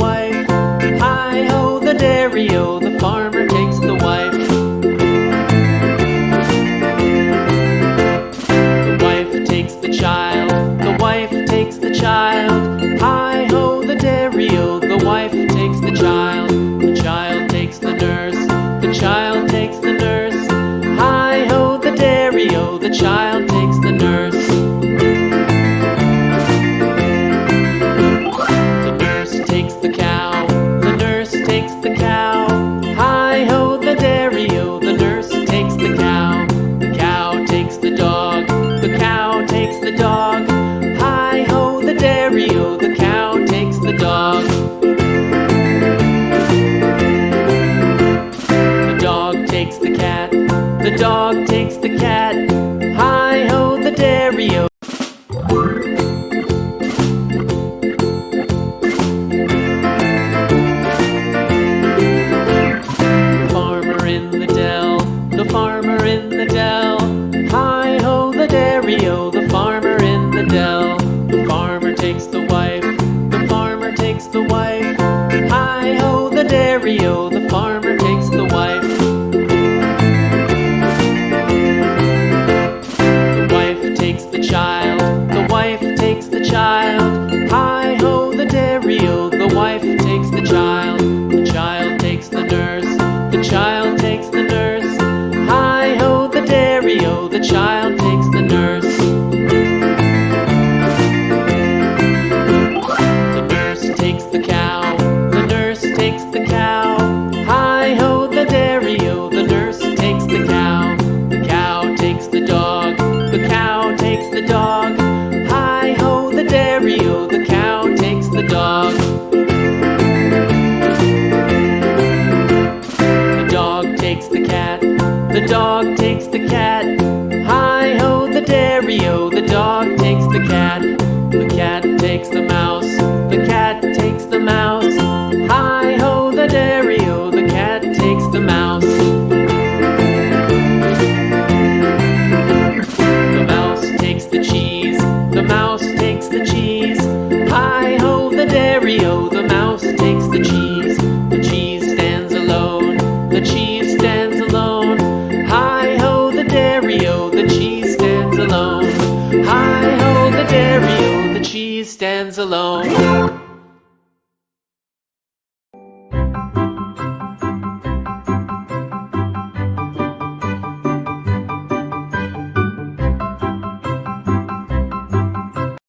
wife. Hi-ho, the dairy-o, the farmer takes the wife. The wife takes the child, the wife takes the child. Hi-ho, the dairy-o, the wife takes the child. The child takes the nurse, the child takes the nurse. Hi-ho, the dairy-o, the child takes the nurse. The nurse takes the cow, the nurse takes the cow. Hi-ho, the dairy-o, the nurse takes the cow. The cow takes the dog, the cow takes the dog. Hi-ho, the dairy-o, the cow takes the dog. The dog takes the cat, the dog takes the cat. Hi-ho, the dairy-o. The farmer in the dell, the farmer in the dell. Hi-ho, the dairy-o, the farmer in the dell. The farmer takes the wife, the farmer takes the wife. Hi-ho, the dairy-o, the farmer takes the wife. The wife takes the child, the wife takes the child. Hi-ho, the dairy-o, the wife takes the child. The child takes the nurse, the child takes the nurse. Hi-ho, the dairy-o, the child takes the nurse. The nurse takes the cow, the nurse takes the cow. Hi-ho, the dairy-o, the nurse takes the cow. The cow takes the dog, the cow takes the dog. Hi-ho, the dairy-o, the cow takes the dog. The dog takes the cat, the dog takes the cat. Hi-ho, the dairy-o, the dog takes the cat. The cat takes the mouse, the cat takes the mouse. Hi-ho, the dairy-o, the cat takes the mouse. The mouse takes the cheese, the mouse takes the cheese. Hi-ho, the dairy-o, the mouse takes the cheese. The cheese stands alone, the cheese stands alone. Hi-ho, the dairy-o, the cheese stands alone. Hi-ho, the dairy-o, the cheese stands alone.